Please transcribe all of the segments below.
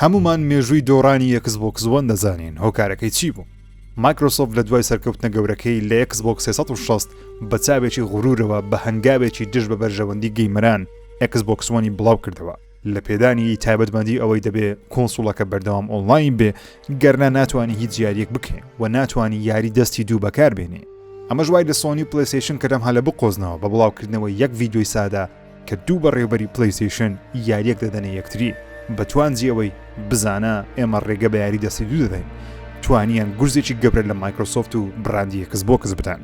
هەمومان مێژووی دۆڕانی ئێکسبۆکس وان دەزانین هۆکارەکەی چی بوو. مایکرۆسۆفت لە دوای سەرکەوتنە گەورەکەی لە ئێکسبۆکس 360 بە چاوێکی غرورەوە بە هەنگاوێکی دژ بە بەرژەوەندی گەیمەران ئێکسبۆکس وانی بڵاو کردەوە لە پێدانی تایبەتمەندی ئەوەی دەبێ کۆنسۆڵەکە بەردەوام ئۆنلاین بێ گەرنا ناتوانانی هیچ یاریەک بکەین و ناتوانانی یاری دەستی دوو بەکار بێنێ. ئەمەش وای لە سۆنی پلەیستەیشن کەدەم هەلە بقۆزنەوە بە بڵاوکردنەوەی یەک ڤیدیۆی سادا کە دوو بەڕێوەبەری پلەیستەیشن یاریەک دەدەنە یەکتری بەتوانجیەوەی بزانە ئێمە ڕێگە بە یاری دەستی دوو دەدەین توانیان گورزێکی گەورە لە مایکرۆسۆفت و براندی ئێکسبۆکس بدەن.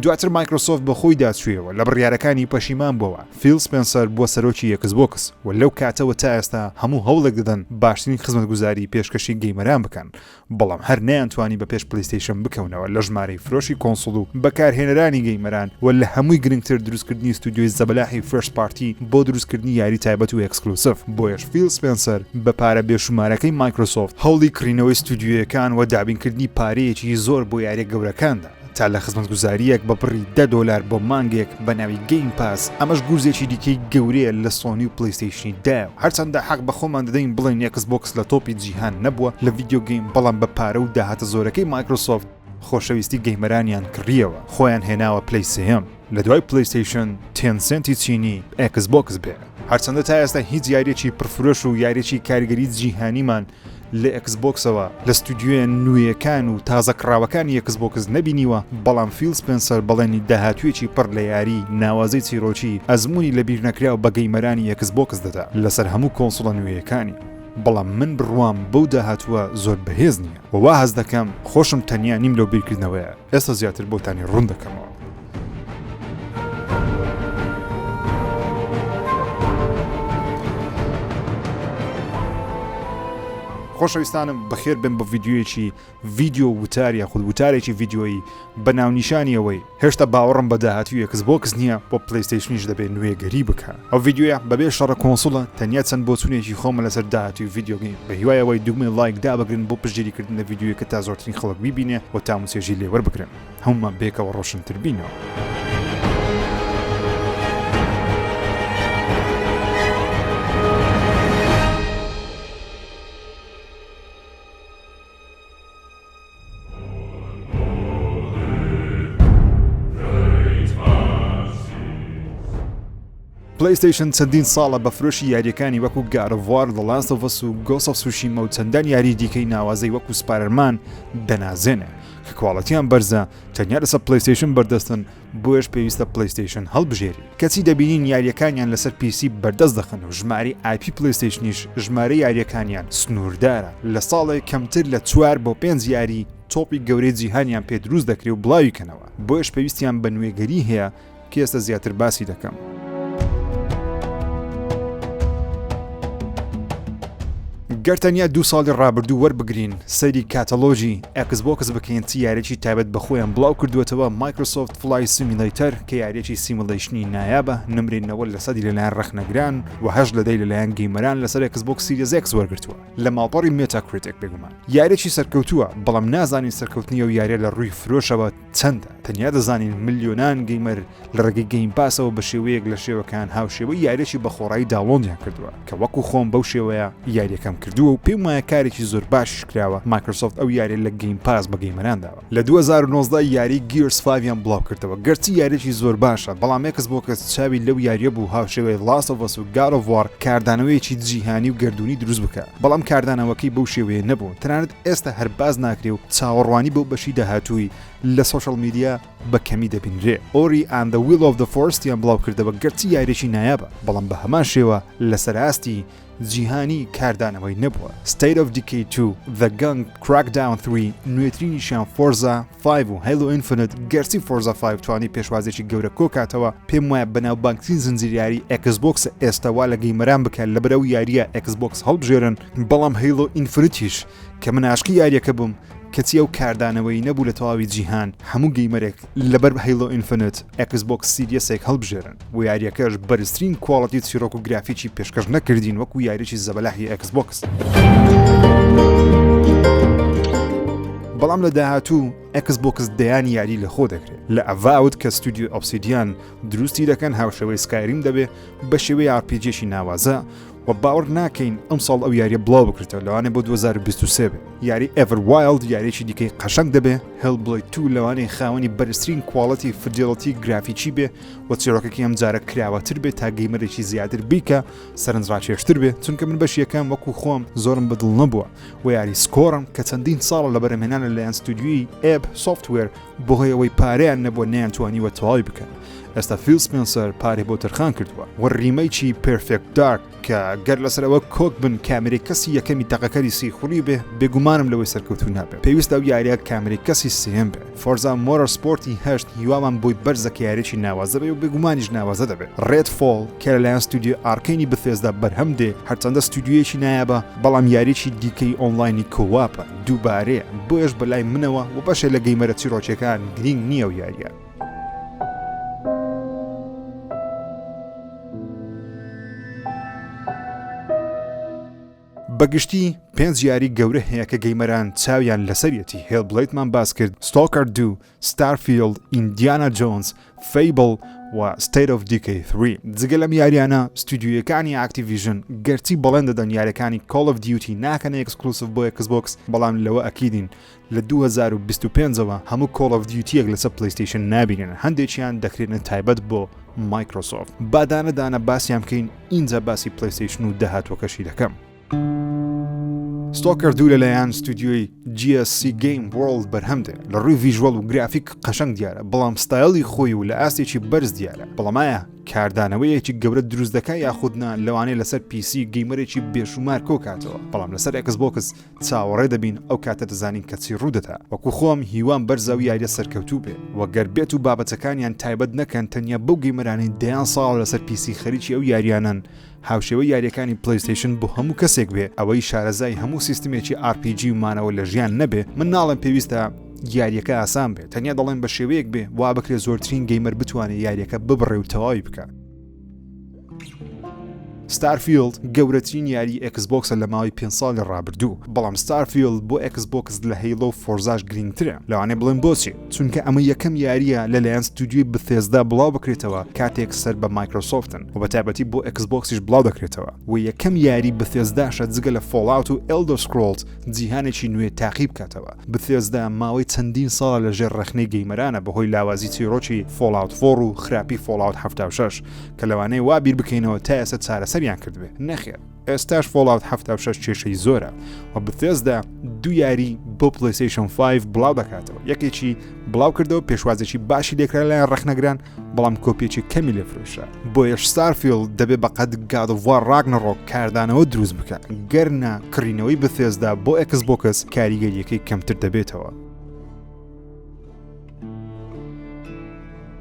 دواتر مایکرۆسۆفت بە خۆی داچوویەوە لە بڕیارەکانی پەشیمان بووە. فیل سپێنسەر بووە سەرۆکی ئێکسبۆکس و لەو کاتەوە تا ئێستا هەموو هەوڵێک دەدەن باشترین خزمەتگوزاری پێشکەشی گەیمەران بکەن، بەڵام هەر نەیانتوانی بە پێش پلەیستەیشن بکەونەوە لە ژمارەی فرۆشی کۆنسۆڵ و بەکارهێنەرانی گەیمەران و لە هەمووی گرنگتر دروستکردنی ستودیۆی زەبەلاحی فێرست پارتی بۆ دروستکردنی یاری تایبەت و ئێکسکلوسیڤ. بۆیەش فیل سپێنسەر بە پارە بێشومارەکەی مایکرۆسۆفت هەوڵی کڕینەوەی ستودیۆیەکان و دابینکردنی پارەیەکی زۆر بۆ یاریە گەورەکاندا تا لە خزمەتگوزاریەک بە بڕی $10 بۆ مانگێک بە ناوی گەیم پاس. ئەمەش گورزێکی دیکەی گەورەیە لە سۆنی و پلەیستەیشنی دا. هەرچەندە حەق بە خۆمان دەدەین بڵێن ئێکسبۆکس لە تۆپی جیهان نەبووە لە ڤیدیۆ گەیم، بەڵام بە پارە و داهاتە زۆرەکەی مایکرۆسۆفت خۆشەویستی گەیمەرانیان کڕیەوە، خۆیان هێناوە پلەی سێهەم لە دوای پلەیستەیشن 10 سنتی چینی ئێکسبۆکس بێ. هەرچەندە تا ئێستا هیچ یاریەکی پرفرۆش و یاریەکی کاریگەری جیهانیمان لە ئێکسبۆکسەوە لە ستودیۆیە نوێیەکان و تازە کراوەکانی ئێکسبۆکس نەبینیوە، بەڵام فیل سپێنسەر بەڵێنی داهاتوێکی پڕ لە یاری ناوازەی چیرۆکی ئەزمموی لە بیر نەکراو بە گەیمەرانی ئێکسبۆکس دەدا لەسەر هەموو کۆنسۆڵە نوێیەکانی. بەڵام من بڕوام بەو داهاتووە زۆر بەهێز نییە و وا هەز دەکەم خۆشم تەنیا نیم لەو بیرکردنەوەیە. ئێستا زیاتر بۆتانی ڕوون دەکەمەوە. خۆشەویستانم بەخێر بن بە ڤیدیۆیەکی ڤیدیۆ وتار یاخود وتارێکی ڤیدیۆیی بە ناونیشانیەوەی هێشتا باوەڕم بە داهاتوی ئێکسبۆکس نییە بۆ پلەیستەیشنیش دەبێت نوێگەری بکە. ئەو ڤیدیۆیە بەبێ شەڕە کۆنسۆڵە تەنیا چەند بۆچوونێکی خۆمە لەسەر داهاتوی ڤیدیۆگەیم بە هیوایەوەی دوگمەی لایک دابگرن بۆ پشتگیریکردن لە ڤیدیۆیەکە تا زۆرترین خەڵک بیبینێ و تاموچێژی لێوەربگرن. هەمومان بێکەوە ڕۆشنتر بینەوە. پلەیستەیشن چەندین ساڵە بە فرۆشی یاریەکانی وەکو گاد ئۆف وار، The Last of Us و Ghost of Tsushima و چەندان یاری دیکەی ناوازەی وەکو سپایدەرمان دەنازێنێ کە کواڵەتیان بەرزە تەنیا لەسەر پلەیستەیشن بەردەستن، بۆیش پێویستە پلەیستەیشن هەڵبژێری. کەچی دەبینین یاریەکانیان لەسەر PC بەردەست دەخن و ژمارەی IP پلەیستەیشنیش ژمارە یاریەکانیان سنووردارە. لە ساڵێک کەمتر لە 4 بۆ 5 یاری تۆپی گەورەی جیهانیان پێ دروست دەکرێت و بڵاویکەنەوە، بۆیش پێویستیان بە نوێگەری هەیە کە ئێستا زیاتر باسی دەکەم. گەرتەنیا 2 ساڵی ڕابردوو وەربگرین سەیری کاتەلۆژی ئێکسبۆکس بکەین چی یاریێکی تایبەت بە خۆیان بڵاو کردوێتەوە. مایکرۆسۆفت فلای سیمیلەیتەر کە یاریێکی سیمولیشنی نایابە، نمرەی 90% لەلایەن ڕەخنەگران و 8% لەلایەن گەیمەران لەسەر ئێکسبۆکس سیریز X وەرگرتووە لە ماڵپەڕی مێتاکریتیک بێگومان. یاریێکی سەرکەوتووە، بەڵام نازانین سەرکەوتنی و یاریە لە ڕووی فرۆشەوە چەندە. تەنیا دەزانین ملیۆنان گەیمەر لە ڕێگەی گەیم پاسەوە بە شێوەیەک لە شێوەکان هاوشێوەی یاریێکی بە خۆڕایی داڵۆندیان کردووە کە وەکو خۆم بەو شێوەیە یاریەکەم کردووە و پێم وایە کارێکی زۆر باشش کراوە. مایکرۆسۆفت ئەو یاری لە گەیم پاس بە گەیمەران داوە. لە 2019 یاری گیرز 5یان بڵاو کردەوە، گەرچی یاریێکی زۆر باشە، بەڵام ئێکسبۆکس چاوی لەو یاریە بوو هاوشێوەی Last of Us و God of War کاردانەوەیەکی جیهانی و گردوونی دروست بکە، بەڵام کاردانەوەکەی بەو شێوەیە نەبوو. تەنانەت ئێستا هەر باز ناکرێ و چاوەڕوانی بەو بەشی داهاتووی لە سۆشەڵ میدیا بە کەمی دەبینرێ. Ori and the Will of the Forest یان بڵاو کردەوە، گەرچی یاریێکی نایابە، بەڵام بە هەمان شێوە لەسەر ئاستی جیهانی کاردانەوەی نەبووە. State of Decay 2، The Gun، Crackdown 3 نوێترینیشیان Forza 5 و Halo Infinite. گەرچی Forza 5 توانی پێشوازێکی گەورە کۆکاتەوە، پێم وایە بەناوبانگترین زنجیریاری ئێکسبۆکس ئێستاوا لە گەیمەران بکات لە بەرەو یاریە ئێکسبۆکس هەڵبژێرن. بەڵام Halo Infiniteش کە من عاشقی یاریەکە بووم کەچی ئەو کاردانەوەی نەبوو لە تەواوی جیهان، هەموو گەیمەرێک لەبەر Halo Infinite ئێکسبۆکس سیریەسێک هەڵبژێرن و یاریەکەش بەرزترین کواڵەتی چیرۆک و گرافیکی پێشکەش نەکردین وەکو یاریێکی زەبەلاحی ئێکسبۆکس. بەڵام لە داهاتوو ئێکسبۆکس دەیانی یاری لە خۆ دەکرێت. لە ئەڤاوت کە ستودیۆ ئۆبسیدیان دروستی دەکەن هاوشەوەی سکایریم دەبێت بە شێوەی RPG ناوازە و باوەڕ ناکەین ئەم ساڵ ئەو یاریە بڵاو بکرێتەوە لەوانێ بۆ 2023 بێ یاری ئێڤەروایلد یاریێکی دیکەی قەشەنگ دەبێ هێلبڵۆی 2 لەوانەیە خاوەنی بەرزترین کواڵەتی فیدێڵەتی گرافیکی بێ و چیرۆکەکەی ئەم جارە کراوەتر بێت تا گەیمەرێکی زیاتر بیکە سەرنجڕاکێشتر بێ چونکە من بەش یەکەم وەکو خۆم زۆرم بەدڵ نەبووە و یاری سکۆرم کە چەندین ساڵە لە بەرهەمهێنانە لەلایەن ستودیۆی ئێب سۆفتوێر بۆ هۆی ئەوەی پارەیان نەبووە نەیانتوانیوە تەواوی بکەن ئێستا فیل سپێنسەر پارێ بۆ تەرخان کردووە و ریمەیکی پێرفێکت دارک کە گەر لەسەرەوە کۆک بن کامێرەی کەسی یەکەمی تەقەکەری سیخوری بێ بێگومانم لەوەی سەرکەوتوو نابێ پێویستە ئەو یاریە کامێرەی کەسی سێم بێ فۆرزا مۆرە سپۆرتی هەشت هیوامان بۆی بەرزەکە یاریێکی ناوازە بێ و بێگومانیش ناوازە دەبێت ڕێد فۆڵ کە لەلایەن ستودیۆ ئارکەینی بەثێزدا بەرهەم دێ هەرچەندە ستودیۆیەکی نایابە بەڵام یاریێکی دیکەی ئۆنلاینی کۆواپە دووبارەیە بۆیش بەلای منەوە و بەشێ لە گەیمەرە چیرۆکیەکان گرنگ نییە و یاریە بەگشتی پێنج یاری گەورە هەیە کە گەیمەران چاویان لەسەرەتی هێلبڵێیتمان باس کرد ستۆکەر 2 ستارفیلد ئیندیانا جۆنز فەیبڵ و ستیت ئۆف دیکەی 3 جگە لەم یاریانە ستودیۆیەکانی ئاکتیڤیژن گەرچی بەڵێن دەدەن یاریەکانی کۆڵ ئۆف دیوتی ناکەنە ئێکسکلوسیڤ بۆ ئێکسبۆکس بەڵام لەوە ئەکیدین لە 2025ەوە هەموو کۆڵ ئۆف دیوتیەک لەسەر پلەیستەیشن نابینێن هەندێکیان دەکرێنن تایبەت بۆ مایکرۆسۆفت بادانەدانە باسییان بکەین اینجا باسی پلەیستەیشن و داهاتوەکەشی دەکەم ستۆکەر 2 لەلایەن ستودیۆی GSC Game World بەرهەمدێ لە ڕووی ڤیژوەڵ و گرافیک قەشەنگ دیارە بەڵام ستایلی خۆی و لە ئاستێکی بەرز دیارە بەڵامایە کاردانەوەیەکی گەورە دروست دەکات یاخودنا لەوانەیە لەسەر PC گەیمەرێکی بێشومار کۆکاتەوە بەڵام لەسەر ئێکسبۆکس چاوەڕێ دەبین ئەو کاتە دەزانین کە چی ڕوودەدا وەکو خۆم هیوان بەرزەوی یاریە سەرکەوتوو بێ و گەر بێت و بابەتەکانیان تایبەت نەکەن تەنیا بەو گەیمەرانی دەیان ساڵ لەسەر PC خەریکی ئەو یاریانن هاوشێوە یاریەکانی پلەیستەیشن بۆ هەموو کەسێک بێ ئەوەی شارەزای هەموو سیستمێکی RPG و مانەوە لە ژیان نەبێ من ناڵم پێویستە یاریەکە ئاسان بێت تەنیا دەڵێن بە شێوەیەک بێ وا بکرێ زۆرترین گەیمەر بتوانێت یاریەکە ببڕێ و تەواوی بکات ستارفیلد گەورەترین یاری ئێکسبۆکسە لە ماوەی 5 ساڵی ڕابردوو بەڵام ستارفیلد بۆ ئێکسبۆکس لە هەیڵۆ و فۆرزاش گرنگترە لەوانێ بڵێن بۆچی چونکە ئەمە یەکەم یاریە لەلایەن ستودیۆی بەثێزدا بڵاو بکرێتەوە کاتێک سەر بە مایکرۆسۆفتن و بەتایبەتی بۆ ئێکسبۆکسیش بڵاو دەکرێتەوە و یەکەم یاری بەثێزداشە جگە لە فۆڵاوت و ئێلدەر سکرۆڵز جیهانێکی نوێ تاقیب بکاتەوە بەثێزدا ماوەی چەندین ساڵە لەژێر ڕەخنەی گەیمەرانە بەهۆی لاوازی چیرۆکی فۆڵاوت 4 و خراپی فۆڵاوت 76 کە لەوانەیە وا بیر بکەینەوە تا ئێستا چارەسەریان کردبێ نەخێر ئێستاش فۆڵاوت 76 کێشەی زۆرە و بەثێزدا دوو یاری بۆ پلەیستەیشن 5 بڵاو دەکاتەوە یەکێکی بڵاو کردەوە پێشوازێکی باشی لێکرا لایەن ڕەخنەگران بەڵام کۆپیێکی کەمی لێفرۆشرا بۆیەش ستارفیلد دەبێ بەقەد گاد ئۆف وار ڕاگنەڕۆک کاردانەوە دروست بکات گەرنا کڕینەوەی بەثێزدا بۆ ئێکسبۆکس کاریگەریەکەی کەمتر دەبێتەوە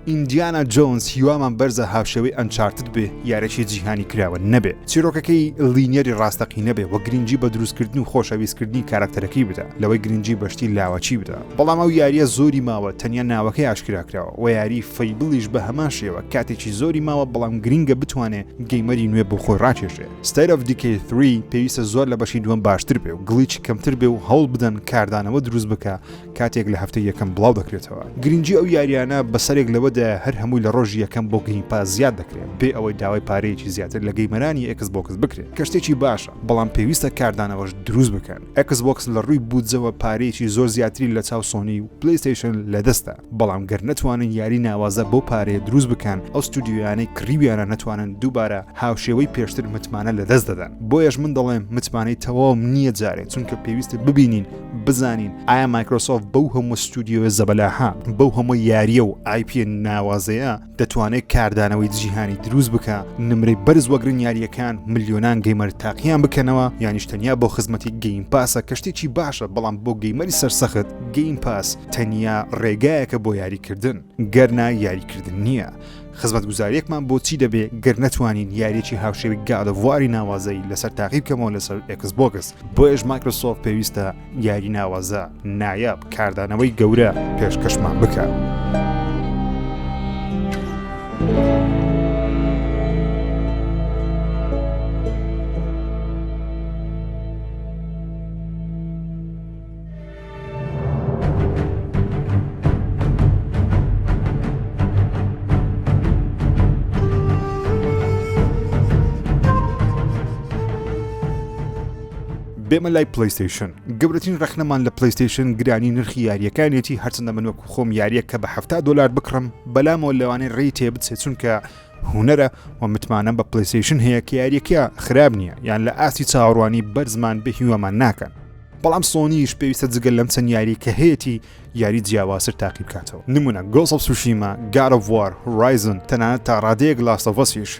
ئیندیانا جۆنز هیوامان بەرزە هاوشێوەی ئەنچارتد بێ یارێکی جیهانی کراوە نەبێ چیرۆکەکەی لینیەری ڕاستەقی نەبێ و گرنگی بە دروستکردن و خۆشەویستکردنی کاراکتەرەکەی بدە لەوەی گرنگی بەشتی لاوەچی بدە بەڵام ئەو یاریە زۆری ماوە تەنیا ناوەکەی ئاشکراکراوە و یاری فەیبڵیش بە هەمان شێوە کاتێکی زۆری ماوە بەڵام گرنگە بتوانێت گەیمەری نوێ بۆ خۆی ڕاکێشێ ستیت ئۆف دیکەی 3 پێویستە زۆر لە بەشی دووەم باشتر بێ و گلیچ کەمتر بێ و هەوڵ بدەن کاردانەوە دروست بکە کاتێک لە هەفتەی یەکەم بڵاو دەکرێتەوە گرنگی ئەو یاریانە بەسەرێک لەوەدا هەر هەمووی لە ڕۆژی یەکەم بۆ گەیم پاس زیاد دەکرێت بێ ئەوەی داوای پارەیەکی زیاتر لە گەیمەرانی ئێکسبۆکس بکرێت کەشتێکی باشە بەڵام پێویستە کاردانەوەش دروست بکەن ئێکسبۆکس لە ڕووی بودجەوە پارەیەکی زۆر زیاتری لە چاو سۆنی و پلەیستەیشن لەدەستە بەڵام گەر نەتوانن یاری ناوازە بۆ پارەیە دروست بکەن ئەو ستودیۆیانەی کڕیویانە نەتوانن دووبارە هاوشێوەی پێشتر متمانە لەدەست دەدەن بۆیەش من دەڵێم متمانەی تەواو نییە جارێت چونکە پێویستە ببینین بزانین ئایا مایکرۆسۆفت بەو هەموو ستودیۆ زەبەلاها بەو هەموو یاریە و IP ناوازەیە دەتوانێت کاردانەوەی جیهانی دروست بکە نمرەی بەرز وەگرن یاریەکان ملیۆنان گەیمەر تاقییان بکەنەوە یانیشتەنیا بۆ خزمەتی گەیم پاسە کەشتێکی باشە بەڵام بۆ گەیمەری سەرسەخت گەیم پاس تەنیا ڕێگایەکە بۆ یاریکردن گەرنا یاریکردن نییە خزمەتگوزاریەکمان بۆچی دەبێ گەر نەتوانین یاریێکی هاوشێوی گادەڤواری ناوازەی لەسەر تاقیب بکەمەوە لەسەر ئێکسبۆکس بۆیەش مایکرۆسۆفت پێویستە یاری ناوازە نایاب کاردانەوەی گەورە پێشکەشمان بکات بێمە لای پلەیستەیشن. گەورەترین ڕەخنەمان لە پلەیستەیشن گرانی نرخی یاریەکانێتی، هەرچەندە من وەکو خۆم یاریەک کە بە $70 بکڕم بەلامەوە لەوانەیە ڕێی تێبچێت، چونکە هوەرە و متمانە بە پلەیستەیشن هەیە کە یاریەکە خراپ نییە، یان لە ئاستی چاوەڕوانی بەرزمان بە هیوەمان ناکەن. بەڵام سۆنیش پێویستە جگەل لەم چەند یاری کە هەیەی یاری جیاوازتر تاقی بکاتەوە. نمونە گۆست ئۆف سوشیما، گاد ئۆف وار، هۆرایزن، تەنانەت تا ڕادەیەک لاست ئۆف ئەسیش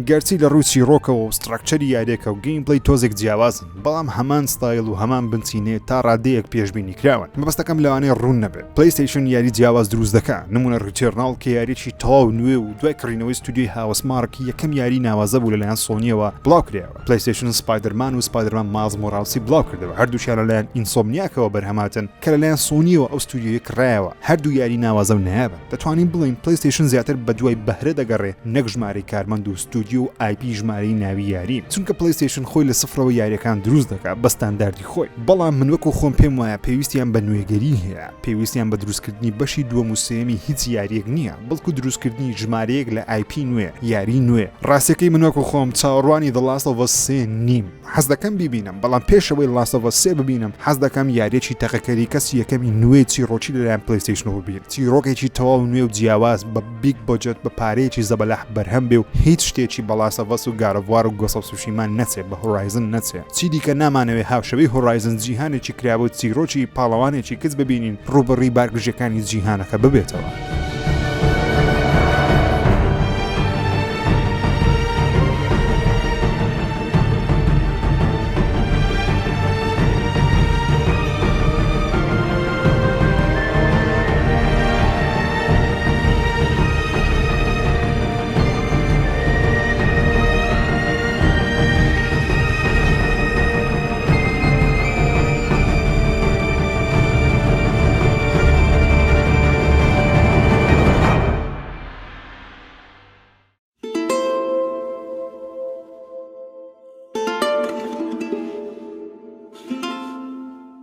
گەرچی لە ڕووی چیرۆکەوە و ستراکچەری یاریەکە و گەیمپڵەی تۆزێک جیاوازن، بەڵام هەمان ستایل و هەمان بنچینێ تا ڕادەیەک پێشبینی کراون. مەبەستەکەم لەوانەیە ڕوون نەبێت. پلەیستەیشن یاری جیاواز دروست دەکات. نمونە ریتێرنال کە یاریی تەواو نوێ و دوای کڕینەوەی ستودیۆی هاوسمارک یەکەم یاری ناوازە بوو لەلایەن سۆنیەوە بڵاو کراوە. پلەیستەیشن سپایدەرمان و سپایدەرمان مایلز مۆراڵسی بڵاو کردەوە، هەردووشیان لەلایەن ئینسۆمنیاکەوە بەرهەماتن کە لەلایەن سۆنیەوە ئەو ستودیۆیە کڕایەوە. هەردوو یاری ناوازە و نایابن. دەتوانین بڵین پلەیستەیشن زیاتر بە دوای بەهرە دەگەڕێ، نەک ژمارەی کارمەند و ستودیۆ و IP ژمارەی ناوی یاری، چونکە پلەیستەیشن خۆی لە سفرەوە یاریەکان دروست دەکات بە ستانداردی خۆی. بەڵام من وەکو خۆم پێم وایە پێویستیان بە نوێگەری هەیە، پێویستیان بە دروستکردنی بەشی دووەم و سێمی هیچ یاریەک نییە، بەڵکو دروستکردنی ژمارەیەک لە IP نوێ، یاری نوێ. ڕاستیەکەی من وەکو خۆم چاوەڕوانی The Last of Us 3 نیم. حەز دەکەم بیبینم، بەڵام پێشەوەی The Last of Us 3 ببینم حەز دەکەم یاریەکی تەقەکەری کەسی یەکەمی نوێ چیرۆکی لەلایەن پلەیستەیشنەوە ببینم. چیرۆکێکی تەواو نوێ و جیاواز بە بیگ بۆجەت بە پارەیەکی زەبەلەح بەرهەم بێ و هیچ شتێکی بە Last of Us و God of War و گۆست ئۆف سوشیما نەچێت، بە هۆرایزن نەچێت. چی دیکە نامانەوێت هاوشەوەی هۆرایزن جیهانێکی کراوە و چیرۆکی پاڵەوانێکی کچ ببینین ڕوبەڕووی بارگژەکانی جیهانەکە ببێتەوە.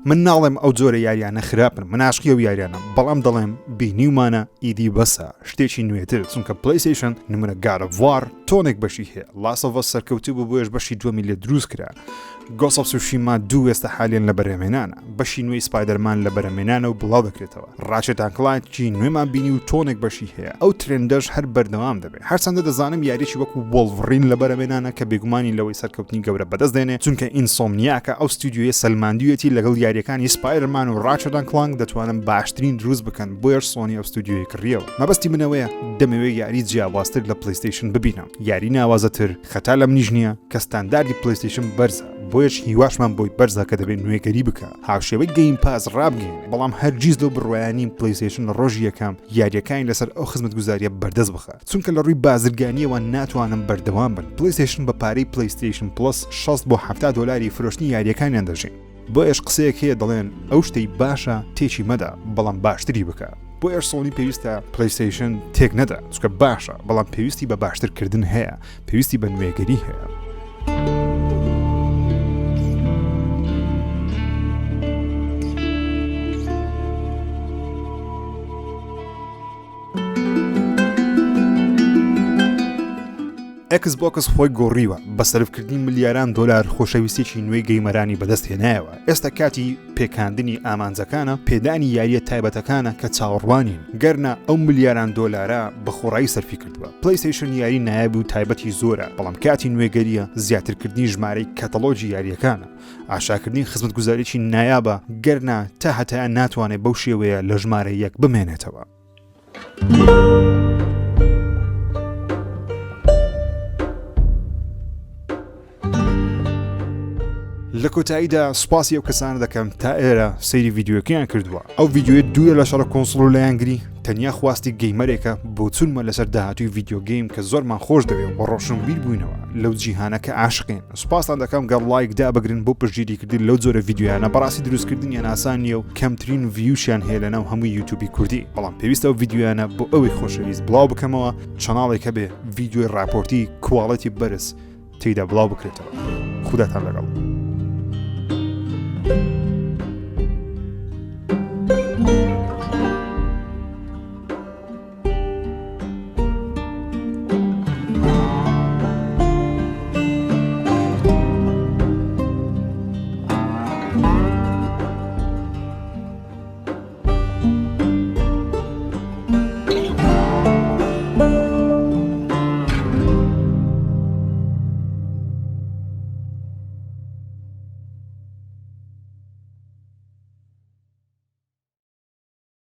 من ناڵێم ئەو جۆرە یاریانە خراپن، من عاشقی ئەو یاریانە، بەڵام دەڵێم بینیومانە ئیدی بەسە شتێکی نوێتر، چونکە پلەیستەیشن نمونە God of War تۆنێک بەشی هەیە، Last of Us سەرکەوتوو بوو بۆیش بەشی دووەمی لێ دروست کرا، گۆست ئۆف سوشیما 2 ئێستا حالێن لە بەرهەمێنانە، بەشی نوێی سپایدەرمان لە بەرهەمێنانە و بڵاو دەکرێتەوە، ڕاتچێت ئەند کلانکی نوێمان بینی و تۆنێک بەشی هەیە، ئەو ترێندەش هەر بەردەوام دەبێت. هەرچەندە دەزانم یاریی وەکو وۆڵڤرین لە بەرهەمێنانە کە بێگومانی لەوەی سەرکەوتنی گەورە بەدەست دێنێ، چونکە ئینسۆمنیاکە ئەو ستودیۆیە سەلماندویەتی لەگەڵ یاریەکانی سپایدەرمان و ڕاتچێت ئەند کلانک دەتوانن باشترین دروست بکەن، بۆیەش سۆنی ئەو ستودیۆی کڕیەوە. مەبەستی منەوەیە دەمەوێت یاری جیاوازتر لە پلەیستەیشن ببینم، یاری ناوازەتر، خەتا لەم نیش نییە کە ستانداردی پلەیستەیشن بەرزە، بۆیەش هیواشمان بۆی بەرزە کە دەبێت نوێگەری بکە، هاوشێوەی گەیم پاس ڕابگەین، بەڵام هەرگیز لەو بڕوایانی پلەیستەیشن ڕۆژی یەکەم یاریەکانی لەسەر ئەو خزمەتگوزاریە بەردەست بخات، چونکە لە ڕووی بازرگانیەوە ناتوانن بەردەوام بن. پلەیستەیشن بە پارەی پلەیستەیشن پلس 60 بۆ $70 فرۆشتنی یاریەکانیان دەژین. بۆیەش قسەیەک هەیە دەڵێن ئەو شتەی باشە تێکی مەدا، بەڵام باشتری بکە. بۆیە سۆنی پێویستە پلەیستەیشن تێک نەدا، چونکە باشە، بەڵام پێویستی بە باشترکردن هەیە، پێویستی بە نوێگەری هەیە. ئێکسبۆکس خۆی گۆڕیوە بە سەرفکردنی ملیاران دۆلار خۆشەویستێکی نوێی گەیمەرانی بەدەست هێنایەوە. ئێستا کاتی پێکاندنی ئامانجەکانە، پێدانی یاریە تایبەتەکانە کە چاوەڕوانین، گەرنە ئەو ملیاران دۆلارە بە خۆڕایی سەرفی کردووە. پلەیستەیشن یاری نایاب و تایبەتی زۆرە، بەڵام کاتی نوێگەریە زیاترکردنی ژمارەی کەتەلۆجی یاریەکانە، ئاشاکردنی خزمەتگوزاریی نایابە، گەرنە تا هەتایە ناتوانێت بەو شێوەیە لە ژمارە یەک بمێنێتەوە. لە کۆتاییدا سوپاسی ئەو کەسانە دەکەم تا ئێرە سەیری ڤیدیۆکەیان کردووە. ئەو ڤیدیۆی دووە لە شەڕە کۆنسڵ و لایەنگری تەنیا خواستی گەیمەرێکە بۆ چونمە لەسەر داهاتووی ڤیدیۆ گەیم کە زۆرمان خۆش دەوێت بۆ ڕۆشنبیر بووینەوە لەو جیهانەکە عاشقین. سوپاسان دەکەم گەڵ لایک دابگرن بۆ پشتگیریکردن لەو جۆرە ڤیدیۆیانە، بەڕاستی دروستکردنیان ئاسان نییە و کەمترین ڤیوشیان هەیە لەناو هەمووی یوتیوبی کوردی، بەڵام پێویستە ئەو ڤیدیۆیانە بۆ ئەوەی خۆشەویست بڵاو بکەمەوە، چەناڵێکە بێ ڤیدیۆی راپۆرتی کوواڵەتی بەرز تێیدا بڵاو بکرێتەوە. خوداتان لەگەڵ.